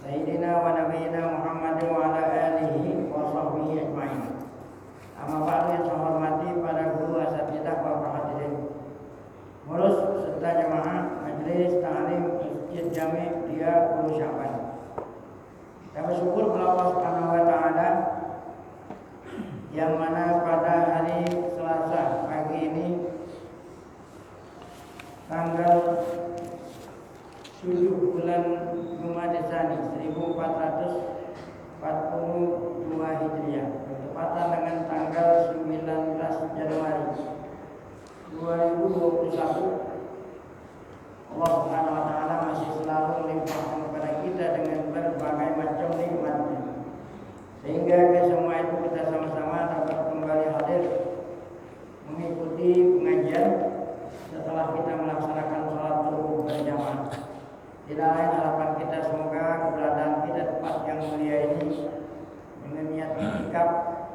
Sayyidina wa nabiyina Muhammadin wa ala alihi wa sahbihi ajma'in. Amma ba'du, yang saya hormati para guru, asatidzah, para hadirin, ngurus serta jemaah Majelis Ta'lim Masjid Jami' Ria Ulu Sya'ban. Kita bersyukur kepada Allah Subhanahu wa taala yang mana pada hari Selasa pagi ini tanggal 7 bulan Jumaditsani 1442 Hijriah, bertepatan dengan tanggal 19 Januari 2021. Allah Subhanahu wa taala masih selalu melimpahkan kepada kita dengan berbagai macam nikmatnya, sehingga ke semua itu kita sama-sama dapat kembali hadir mengikuti pengajian setelah kita melaksanakan sholat subuh berjamaah. Tidak lain harapan kita, semoga keberadaan kita tempat yang mulia ini dengan niat iktikaf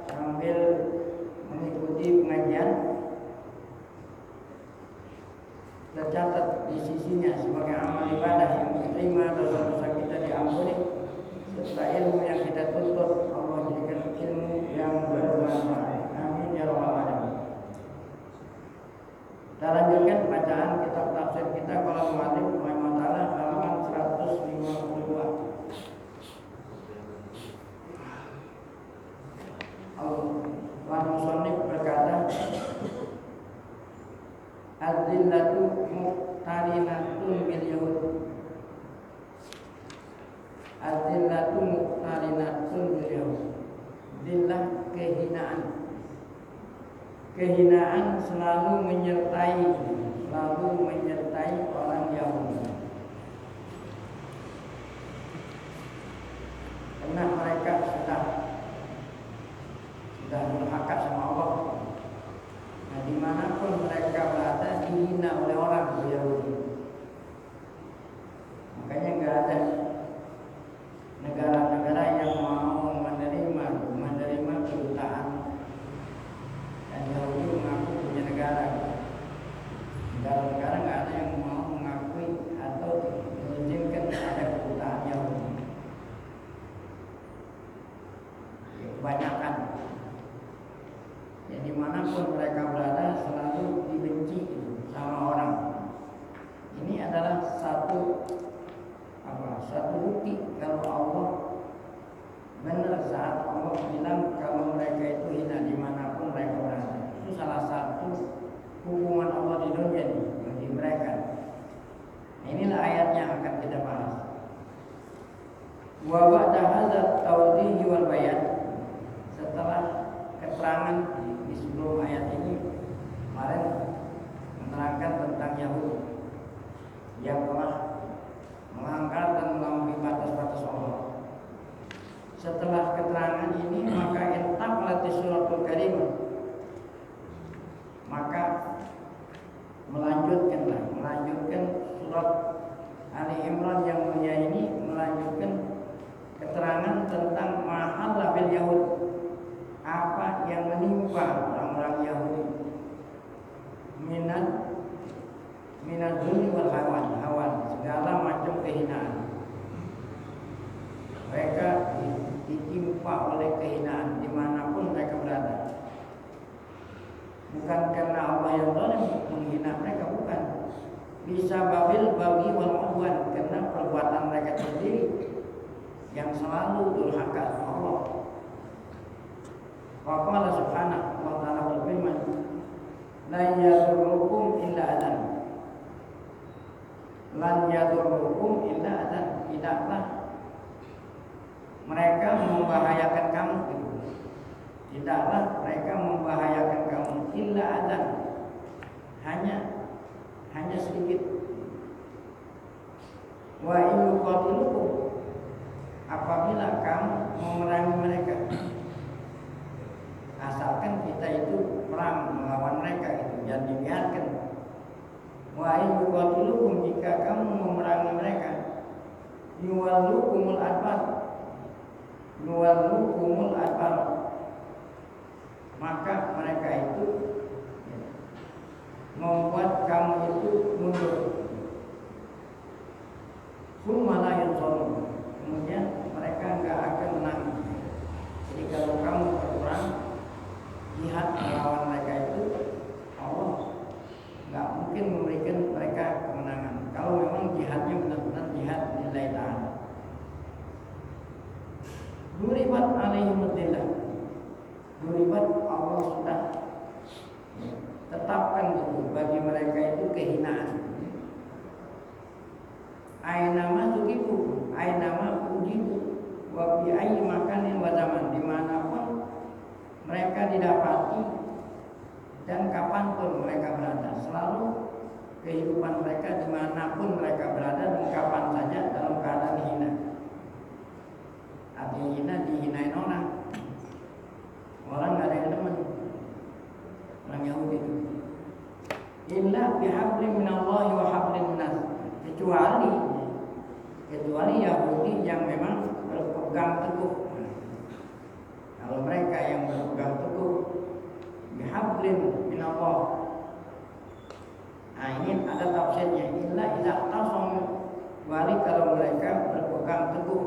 sambil mengikuti pengajian tercatat di sisinya sebagai amal ibadah yang diterima, dosa-dosa kita diampuni, serta ilmu yang kita tuntut Allah jadikan ilmu yang bermanfaat. Amin ya rabbal alamin. Kita lanjutkan bacaan kitab tafsir kita kalau mu'allif rahimahullah taala halaman 152. Al-Musannif berkata, Az-zillatu muqtarinatun bil yahud. Az-zillatu muqtarinatun bil yahud. Zillah, kehinaan. Kehinaan selalu menyertai orang Yahudi. Karena mereka sudah durhaka sama Allah. Nah, dimanapun mereka berada dihina oleh orang Yahudi. Makanya nggak ada negara-negara yang mau menerima kedutaan, dan Yahudi mengaku punya negara. Negara-negara nggak ada yang mau mengakui atau mengizinkan ada kedutaan Yahudi. Kebanyakan. Jadi dimanapun mereka berada selalu dibenci sama orang. Ini adalah satu bukti kalau Allah benar saat Allah bilang kalau mereka itu hina dimanapun mereka berada. Itu salah satu hukuman Allah di dunia ini bagi mereka. Inilah ayatnya yang akan kita bahas. Wa ba'da hadzal tawdih wal bayan, setelah keterangan di sebelum ayat ini kemarin menerangkan tentang Yahudi yang telah melanggar dan melampaui batas-batas Allah. Setelah keterangan ini maka intaqalat suratul karimah, maka melanjutkan surat Ali Imran yang mulia ini melanjutkan keterangan tentang mahalla bil Yahud, apa yang menimpa orang-orang Yahudi minat dunia wal hawan, segala macam kehinaan. Mereka ditimpa oleh kehinaan dimanapun mereka berada. Bukan karena Allah yang zalim menghina mereka, bukan. Bisa babil bagi wal udwan, karena perbuatan mereka sendiri yang selalu durhaka Allah. Wa qala subhanahu wa ta'ala berfirman, la yadurrukum illa adan. Lan yadurrukum illa adan. Tidaklah mereka membahayakan kamu. Tidaklah mereka membahayakan kamu illa adan. Hanya sedikit. Wa in yuqatilukum, apabila kamu memerangi mereka, asalkan kita itu perang melawan mereka, itu jangan dibiarkan. Wa in yuqatilukum, jika kamu memerangi mereka, yuwallukumul adbar, maka mereka itu membuat kamu itu mundur. Summa la yunsarun, dimanapun mereka berada, selalu kehidupan mereka dimanapun mereka berada dan kapan saja dalam keadaan hina. Artinya hina, dihinain orang. Orang nggak ada yang demen. Orang Yahudi itu. Illa bihablin minallahi wa hablin minas. Kecuali Yahudi yang memang berpegang teguh. Kalau mereka yang berpegang teguh bihablin minallah. Nah ini ada tafsirnya. Illa idza tasamu, kecuali kalau mereka berpegang teguh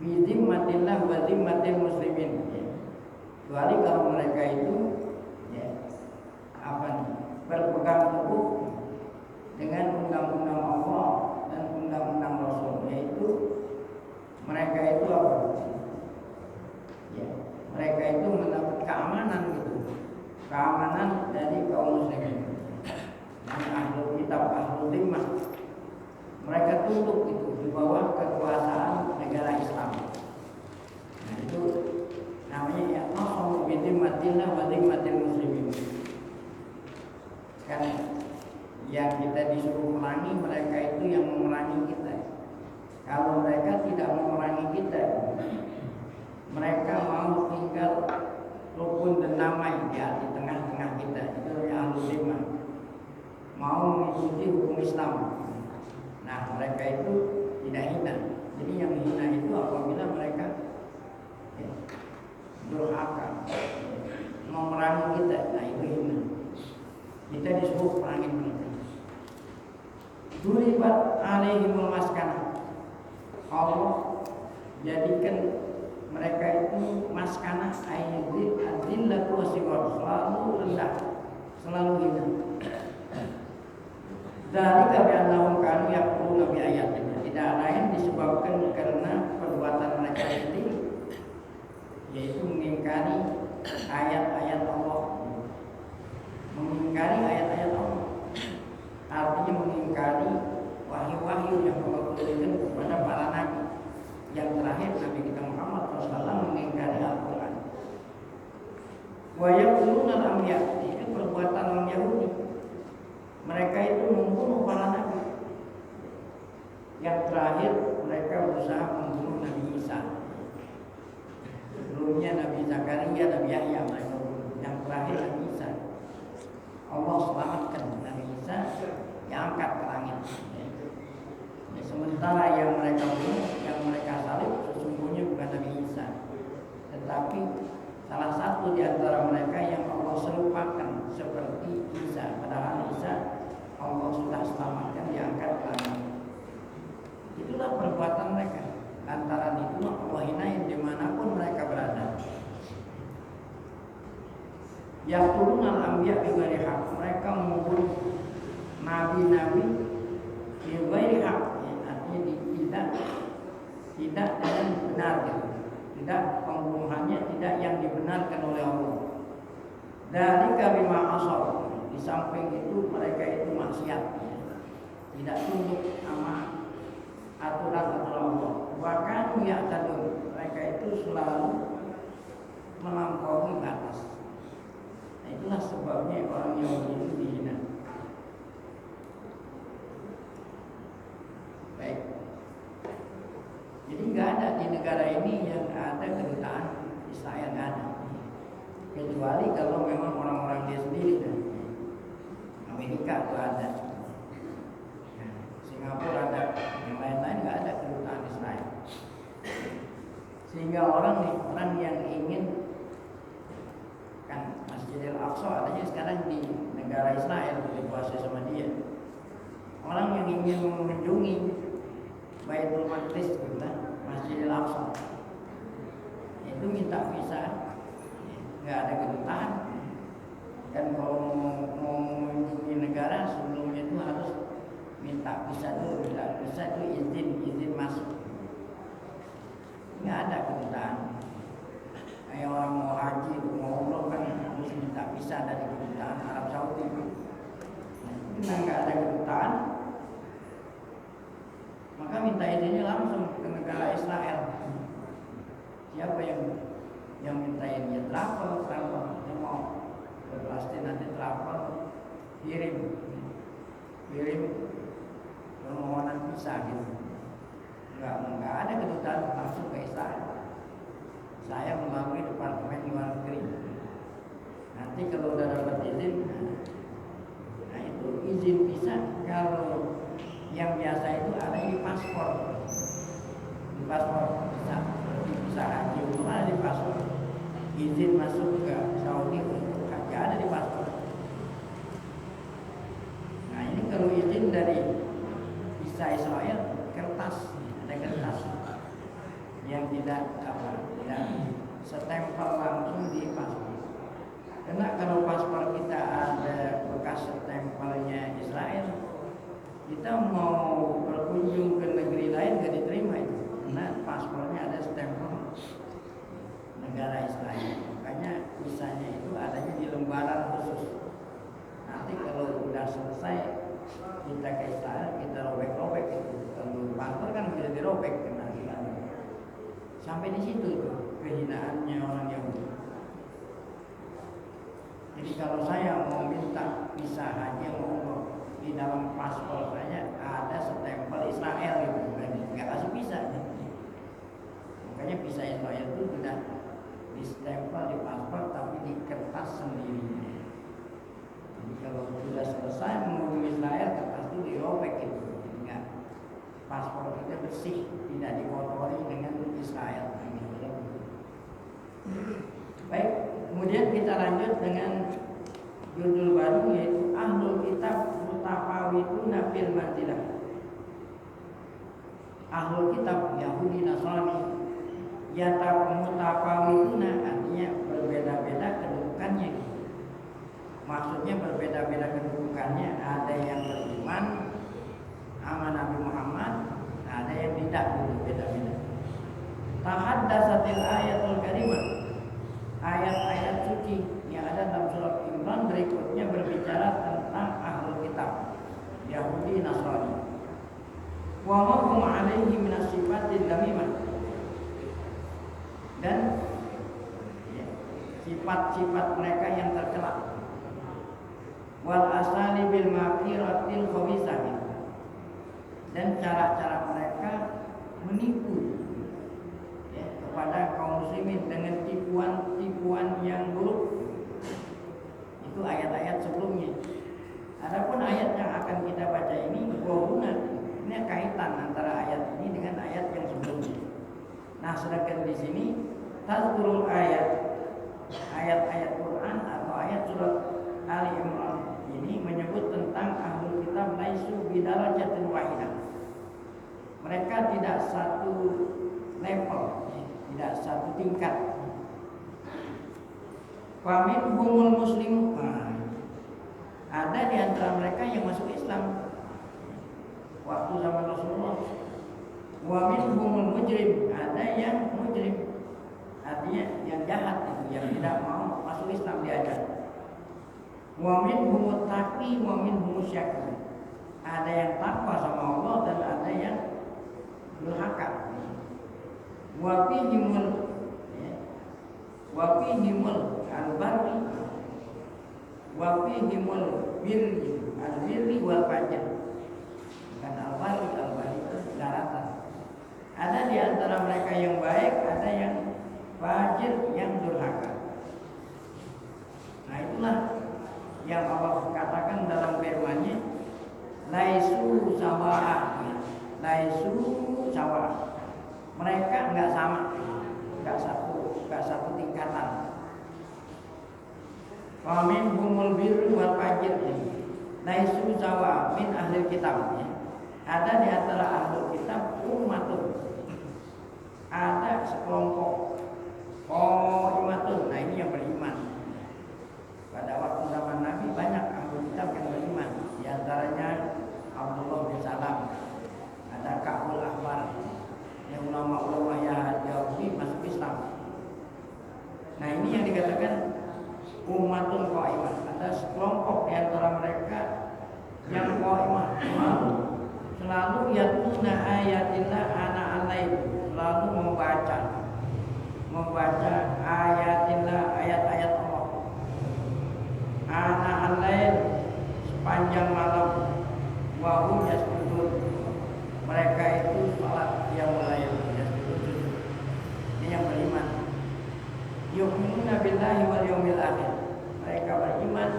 bi zimmatillah wa zimmatil muslimin. Kecuali kalau mereka itu berpegang teguh dengan undang-undang Allah dan undang-undang Rasul, yaitu mereka itu apa? Mereka itu mendapat keamanan gitu, keamanan dari kaum muslimin. Yang ahlul kitab, ahlul zimmah, mereka tunduk itu di bawah kekuasaan negara Islam. Nah itu namanya ya nasamu bi zimmatillah wa zimmatil muslimin. Kan yang kita disuruh memerangi, mereka itu yang memerangi kita. Kalau mereka tidak memerangi kita, mereka mau tinggal rukun dan damai di tengah-tengah kita. Itu yang ahlul zimmah, mau mengikuti hukum Islam. Nah mereka itu tidak hina. Jadi yang hina itu apabila mereka durhaka memerangi kita. Nah itu hina. Kita disuruh perangin mereka. Duribat alaihimul maskanah. Allah jadikan mereka itu maskanah ayyidil adillatu wasighar, selalu rendah, selalu hina. Dzalika bi'annahum kanu yaquluna bi ayatina. Tidak lain disebabkan karena perbuatan mereka sendiri, yaitu mengingkari ayat-ayat Allah. Mengingkari ayat-ayat Allah artinya mengingkari wahyu-wahyu yang Allah turunkan kepada para nabi. Yang terakhir Nabi kita Muhammad SAW mengingkari Al-Quran. Wa yaquluna al-anbiya, itu perbuatan orang Yahudi. Mereka itu membunuh para nabi. Yang terakhir mereka berusaha membunuh Nabi Isa. Sebelumnya Nabi Zakaria, Nabi Yahya mereka bunuh. Yang terakhir Nabi Isa. Allah selamatkan Nabi Isa, diangkat ke langit. Sementara yang mereka bunuh, yang mereka salib sesungguhnya bukan Nabi Isa, tetapi salah satu di antara mereka yang Allah serupakan seperti Isa. Padahal Isa Allah sudah selamatkan, diangkat ke langit. Itulah perbuatan mereka. Antara itu Allah hinain dimanapun mereka berada. Yaquluna al-anbiya bi ghairi haqq, mereka membunuh nabi-nabi bi ghairi haqq, artinya tidak dengan benar gitu. Tidak, pembunuhannya tidak yang dibenarkan oleh Allah. Dzalika bima asaw, di samping itu mereka itu maksiat, tidak tunduk sama aturan-aturan Allah. Bahkan ya'tadun, mereka itu selalu melampaui batas. Nah, itulah sebabnya orang Yahudi itu dihina. Baik. Jadi nggak ada di negara ini yang ada kedutaan Israel, nggak ada. Kecuali kalau memang orang-orang dia sendiri kan. Amerika itu ada, Singapura ada, yang lain-lain nggak ada kedutaan Israel. Sehingga orang yang ingin kan Masjidil Aqsa adanya sekarang di negara Israel, dikuasai sama dia. Orang yang ingin mengunjungi Baitul Maqdis, Masjidil Aqsa, itu minta visa, nggak ada kedutaan. Dan kalau mau mengunjungi negara sebelumnya itu harus minta visa dulu, visa itu izin masuk. Nggak ada kedutaan. Kayak orang mau haji, mau umroh kan harus minta visa dari kedutaan Arab Saudi. Karena nggak ada kedutaan, maka minta izinnya langsung ke negara Israel. Siapa yang minta izin? Travel yang mau. pasti nanti travel kirim permohonan visa gitu. Enggak ada kedutaan langsung ke Israel. Saya melalui Departemen Luar Negeri. Nanti kalau udah dapat izin, nah itu izin visa. Kalau yang biasa itu ada di paspor bisa visa haji itu ada di paspor. Izin masuk ke Saudi untuk haji ada di paspor. Nah ini kalau izin dari visa Israel kertas, ada kertas yang tidak setempel langsung di paspor. Karena kalau paspor kita ada bekas stempelnya Israel, kita mau berkunjung ke negeri lain gak diterima itu. Karena paspornya ada stempel negara Israel. Makanya visanya itu adanya di lembaran khusus. Nanti kalau udah selesai kita ke Israel, kita robek-robek itu. Kalau paspor kan bisa dirobek kena. Sampai di situ kehinaannya orang Yahudi. Jadi kalau saya mau minta visa haji umroh, di dalam paspor saya ada stempel Israel gitu, nggak kasih visa. Makanya visa Israel itu tidak distempel di paspor tapi di kertas sendiri. Jadi kalau sudah selesai mengunjungi Israel, kertas itu dirobek gitu. Jadi nggak, paspor kita bersih, tidak dikotori dengan Israel. Baik, kemudian kita lanjut dengan judul baru yaitu Ahlul Kitab Mutafawituna fil Manzilah. Ahlul Kitab Yahudi Nasrani mutafawituna artinya berbeda-beda kedudukannya. Maksudnya berbeda-beda kedudukannya, ada yang beriman sama Nabi Muhammad, ada yang tidak, berbeda-beda. Tahaddatsatil ayatul karimah, ayat-ayat suci yang ada dalam surat Imran berikutnya berbicara tentang ahlul kitab Yahudi Nasrani. Wa ma hum alaihi min sifatil damimah, dan sifat-sifat mereka yang tercela. Wal asali bil makiratil khabisah, dan cara-cara mereka menipu kepada kaum muslimin dengan tipuan yang buruk. Itu ayat-ayat sebelumnya. Adapun ayat yang akan kita baca ini ini kaitan antara ayat ini dengan ayat yang sebelumnya. Nah, sedangkan di sini tazkurul ayat-ayat Quran atau ayat surat Ali Imran ini menyebut tentang ahlul kitab laisu bidarajatin wahidah. Mereka tidak satu level, tidak satu tingkat. Faminhumul muslim, ada di antara mereka yang masuk Islam waktu zaman Rasulullah. Wa minhumul mujrim, ada yang mujrim, artinya yang jahat itu, yang tidak mau masuk Islam diajak. Wa minhumut taqi wa minhumus syakur, ada yang takwa sama Allah dan ada yang durhaka. Wa fihimul al-barri wa fihimul birri wal fajr. Bukan al-barri itu daratan. Ada di antara mereka yang baik, ada yang fajir, yang durhaka. Nah, itulah yang Allah katakan dalam firman-Nya, laisu sawa'ah. Laisu sawa'ah. Mereka enggak sama, enggak satu tingkatan. Wa minhumul birru wal fajr. Laisu sawa'ah min ahli kitab. Ada di antara ahli kitab umatun, ada sekelompok imatun. Nah, ini yang beriman. Pada waktu zaman Nabi banyak ahli kitab yang beriman. Di antaranya Abdullah bin Salam, ada Ka'bul Ahbar, yang ulama-ulama Yahudi masuk Islam. Nah, ini yang dikatakan umatun qaimah. Ada sekelompok di antara mereka yang qaimah, selalu yatluna ayatillah ana-alaih, selalu membaca ayatillah, ayat-ayat Allah. ana al-lail sepanjang malam wa hum yasjudun mereka itu salat qiyamul lail yasjudun ini yang beriman yu'minuna billahi wal yaumil akhir mereka beriman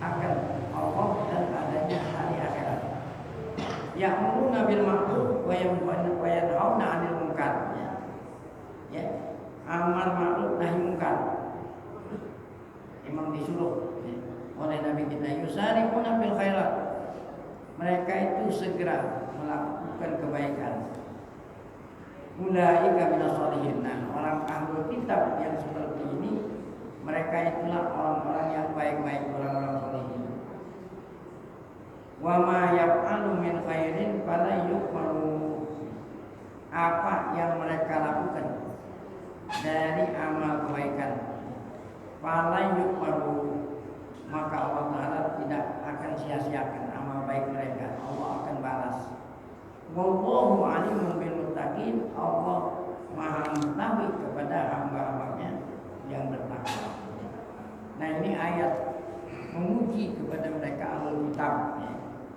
akan Allah dan adanya hari akhirat ya'muruna bil ma'ruf wa yanhauna 'anil munkar ya amar ma'ruf nahi munkar memang disuruh oleh Nabi kita yusari'una fil khairat mereka itu segera melakukan kebaikan ulaika minas sholihin nah orang ahlul kitab yang seperti ini mereka itulah orang-orang yang baik-baik orang-orang sholihin wa ma yaf'alu min khairin fala yuqbalu apa yang mereka lakukan dari amal kebaikan fala yuqbalu maka Allah Ta'ala tidak akan sia-siakan amal baik mereka Allah akan balas wallahu alimun bil muttaqin Allah maha mengetahui kepada hamba-hambanya yang bertakwa nah ini ayat memuji kepada mereka ahlul kitab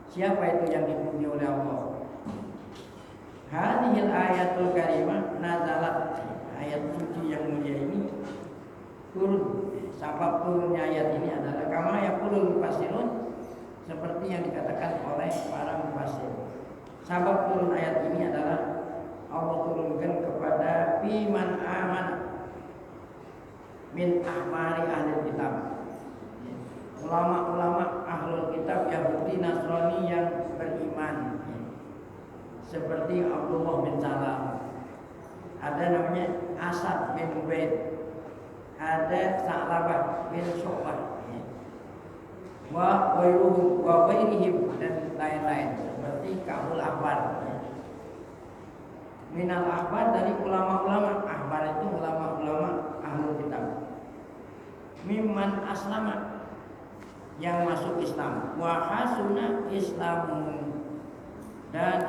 siapa itu yang dipuji oleh Allah hadhil ayatul karimah nazalat ayat suci yang mulia ini turun sebab turunnya ayat ini adalah kama yaqulul mufassirun seperti yang dikatakan oleh para mufassir. Sebab turun ayat ini adalah Allah turunkan kepada biman aman min ahmari ahli kitab. Ulama-ulama ahlul kitab Yahudi Nasrani yang beriman. Seperti Abdullah bin Salam. Ada namanya Asad bin Ubaid. Ada Sa'labah bin Syu'bah wa ghairihim dan lain-lain seperti Ka'bul Ahbar minal ahbar dari ulama-ulama ahbar itu ulama-ulama ahlul kitab mimman aslama yang masuk Islam wa hasuna islamu dan